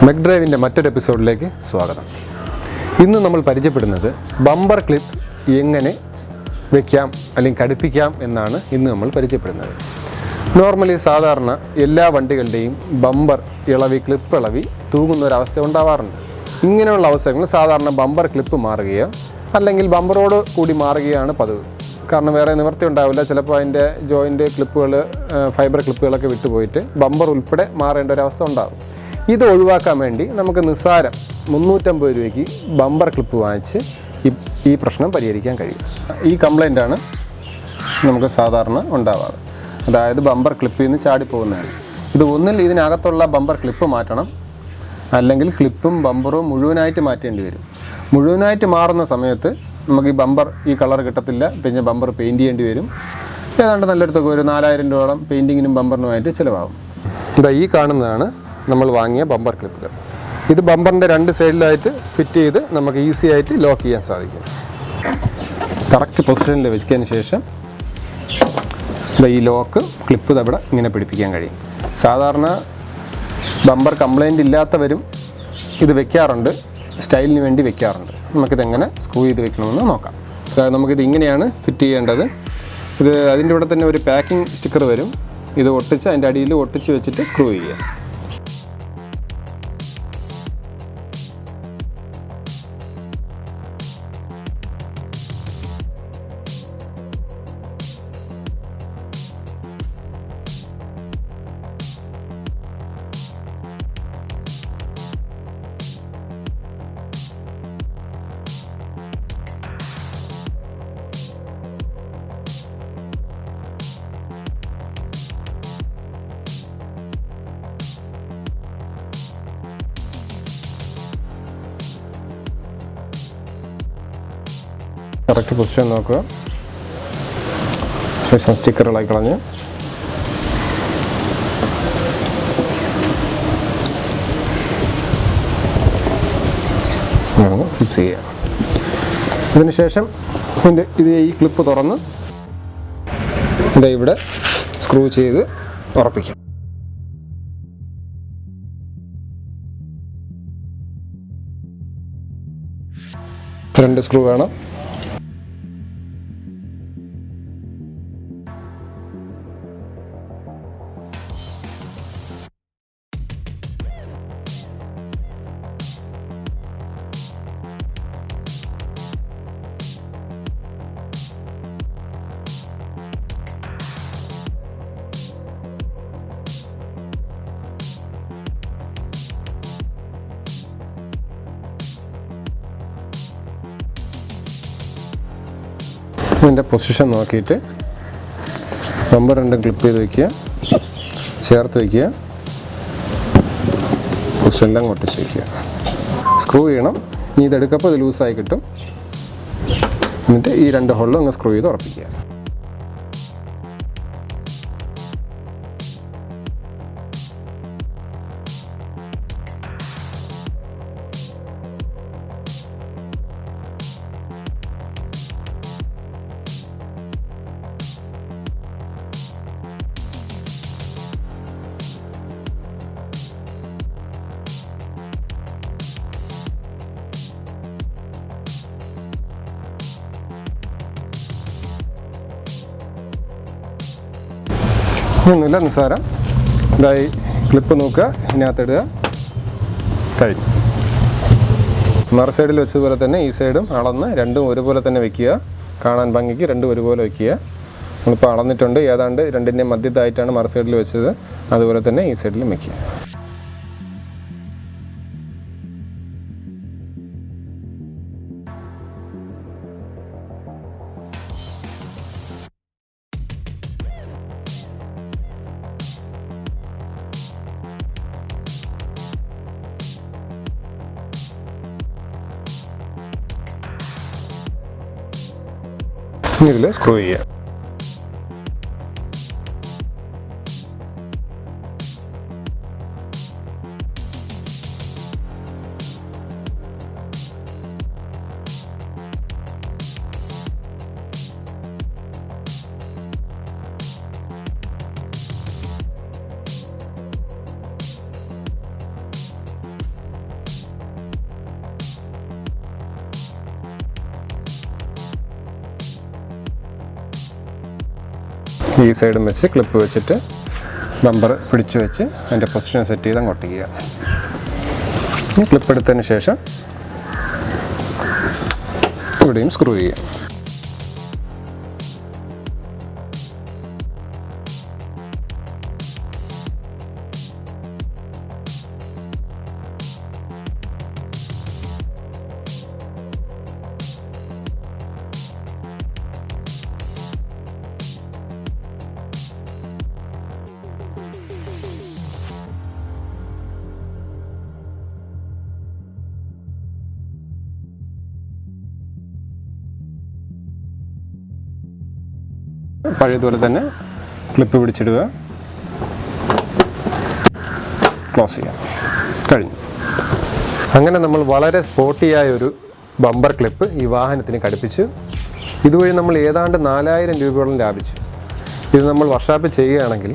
MechDrive മറ്റൊരു എപ്പിസോഡിലേക്ക് സ്വാഗതം. ഇന്ന് നമ്മൾ പരിചയപ്പെടുന്നത് ബമ്പർ ക്ലിപ്പ് എങ്ങനെ വെക്കാം അല്ലെങ്കിൽ ഘടിപ്പിക്കാം എന്നാണ് ഇന്ന് നമ്മൾ പരിചയപ്പെടുന്നത്. നോർമലി സാധാരണ എല്ലാ വണ്ടികളുടെയും ബമ്പർ ക്ലിപ്പ് ഇളവി തൂങ്ങുന്ന ഒരവസ്ഥ ഉണ്ടാവാറുണ്ട്. ഇങ്ങനെയുള്ള അവസരങ്ങളിൽ സാധാരണ ബമ്പർ ക്ലിപ്പ് മാറുകയോ അല്ലെങ്കിൽ ബമ്പറോട് കൂടി മാറുകയാണ് പതിവ്. കാരണം വേറെ നിവൃത്തി ഉണ്ടാവില്ല. ചിലപ്പോൾ അതിൻ്റെ ജോയിൻ്റ് ക്ലിപ്പുകൾ, ഫൈബർ ക്ലിപ്പുകളൊക്കെ വിട്ടുപോയിട്ട് ബമ്പർ ഉൾപ്പെടെ മാറേണ്ട ഒരവസ്ഥ ഉണ്ടാകും. ഇത് ഒഴിവാക്കാൻ വേണ്ടി നമുക്ക് നിസ്സാരം 350 രൂപയ്ക്ക് ബമ്പർ ക്ലിപ്പ് വാങ്ങിച്ച് ഈ പ്രശ്നം പരിഹരിക്കാൻ കഴിയും. ഈ കംപ്ലൈൻ്റാണ് നമുക്ക് സാധാരണ ഉണ്ടാവാറ്. അതായത് ബമ്പർ ക്ലിപ്പിൽ നിന്ന് ചാടിപ്പോകുന്നതാണ്. ഇത് ഒന്നിൽ ഇതിനകത്തുള്ള ബമ്പർ ക്ലിപ്പ് മാറ്റണം, അല്ലെങ്കിൽ ക്ലിപ്പും ബമ്പറും മുഴുവനായിട്ട് മാറ്റേണ്ടി വരും. മുഴുവനായിട്ട് മാറുന്ന സമയത്ത് നമുക്ക് ഈ കളർ കിട്ടത്തില്ല. പിന്നെ ബമ്പർ പെയിൻറ്റ് ചെയ്യേണ്ടി വരും. ഏതാണ്ട് നല്ലൊരു തുക, ഒരു 4000 രൂപയോളം പെയിൻറ്റിങ്ങിനും ബമ്പറിനുമായിട്ട് ചിലവാകും. ഈ കാണുന്നതാണ് നമ്മൾ വാങ്ങിയ ബമ്പർ ക്ലിപ്പുകൾ. ഇത് ബമ്പറിൻ്റെ 2 സൈഡിലായിട്ട് ഫിറ്റ് ചെയ്ത് നമുക്ക് ഈസി ആയിട്ട് ലോക്ക് ചെയ്യാൻ സാധിക്കും. കറക്റ്റ് പൊസിഷനിൽ വെച്ചതിന് ശേഷം ഈ ലോക്ക് ക്ലിപ്പ് അവിടെ ഇങ്ങനെ പിടിപ്പിക്കാൻ കഴിയും. സാധാരണ ബമ്പർ കംപ്ലൈൻ്റ് ഇല്ലാത്തവരും ഇത് വെക്കാറുണ്ട്, സ്റ്റൈലിന് വേണ്ടി വെക്കാറുണ്ട്. നമുക്കിതെങ്ങനെ സ്ക്രൂ ചെയ്ത് വെക്കണമെന്ന് നോക്കാം. നമുക്കിത് ഇങ്ങനെയാണ് ഫിറ്റ് ചെയ്യേണ്ടത്. ഇത് അതിൻ്റെ കൂടെ തന്നെ ഒരു പാക്കിംഗ് സ്റ്റിക്കർ വരും. ഇത് ഒട്ടിച്ച് അതിൻ്റെ അടിയിൽ ഒട്ടിച്ച് വെച്ചിട്ട് സ്ക്രൂ ചെയ്യുക. കറക്റ്റ് പൊസിഷൻ നോക്കുക. ശേഷം സ്റ്റിക്കറുകളായി കളഞ്ഞ് ഫിക്സ് ചെയ്യുക. അതിനുശേഷം ഈ ക്ലിപ്പ് തുറന്ന് ഇവിടെ സ്ക്രൂ ചെയ്ത് ഉറപ്പിക്കാം. 2 സ്ക്രൂ വേണം. ഇതിൻ്റെ പൊസിഷൻ നോക്കിയിട്ട് ബമ്പർ 2 ക്ലിപ്പ് ചെയ്ത് വയ്ക്കുക, ചേർത്ത് വയ്ക്കുക, പൊസിഷനെല്ലാം ഒട്ടിച്ച് വയ്ക്കുക. സ്ക്രൂ ചെയ്യണം. ഇനി ഇതെടുക്കപ്പോൾ ഇത് ലൂസായി കിട്ടും. എന്നിട്ട് ഈ 2 ഹോളിലും അങ്ങ് സ്ക്രൂ ചെയ്ത് ഉറപ്പിക്കുക. ഒന്നുമില്ല, നിസ്സാരം. ഇതായി ക്ലിപ്പ് നോക്കുക, ഇതിനകത്തിടുക, കഴിഞ്ഞു. മറു സൈഡിൽ വെച്ചതുപോലെ തന്നെ ഈ സൈഡും അളന്ന് 2ഉം ഒരുപോലെ തന്നെ വെക്കുക. കാണാൻ ഭംഗിക്ക് 2ഉം ഒരുപോലെ വയ്ക്കുക. നമ്മളിപ്പോൾ അളന്നിട്ടുണ്ട്. ഏതാണ്ട് 2ൻ്റെയും മധ്യത്തായിട്ടാണ് മറു സൈഡിൽ വെച്ചത്. അതുപോലെ തന്നെ ഈ സൈഡിലും വയ്ക്കുക. ഇതിൽ സ്ക്രൂ ചെയ്യുക. ഈ സൈഡും വെച്ച് ക്ലിപ്പ് വെച്ചിട്ട് ബമ്പർ പിടിച്ചു വെച്ച് അതിൻ്റെ പൊസിഷൻ സെറ്റ് ചെയ്ത് അങ്ങോട്ട് ചെയ്യുക. ക്ലിപ്പ് എടുത്തതിന് ശേഷം ഇവിടെയും സ്ക്രൂ ചെയ്യുക. പഴയതുപോലെ തന്നെ ക്ലിപ്പ് പിടിച്ചിടുക, ക്ലോസ് ചെയ്യുക, കഴിഞ്ഞു. അങ്ങനെ നമ്മൾ വളരെ സ്പോർട്ടിയായ ഒരു ബമ്പർ ക്ലിപ്പ് ഈ വാഹനത്തിന് ഘടിപ്പിച്ചു. ഇതുവഴി നമ്മൾ ഏതാണ്ട് 4000 രൂപയോളം ലാഭിച്ചു. ഇത് നമ്മൾ വർക്ക്ഷോപ്പിൽ ചെയ്യുകയാണെങ്കിൽ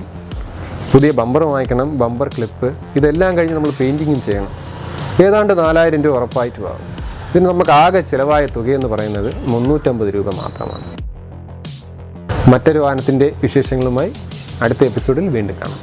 പുതിയ ബമ്പർ വാങ്ങിക്കണം, ബമ്പർ ക്ലിപ്പ്, ഇതെല്ലാം കഴിഞ്ഞ് നമ്മൾ പെയിൻറ്റിങ്ങും ചെയ്യണം. ഏതാണ്ട് 4000 രൂപ ഉറപ്പായിട്ടും ആകും. ഇതിന് നമുക്ക് ആകെ ചിലവായ തുകയെന്ന് പറയുന്നത് 350 രൂപ മാത്രമാണ്. മറ്റൊരു വാഹനത്തിൻ്റെ വിശേഷങ്ങളുമായി അടുത്ത എപ്പിസോഡിൽ വീണ്ടും കാണാം.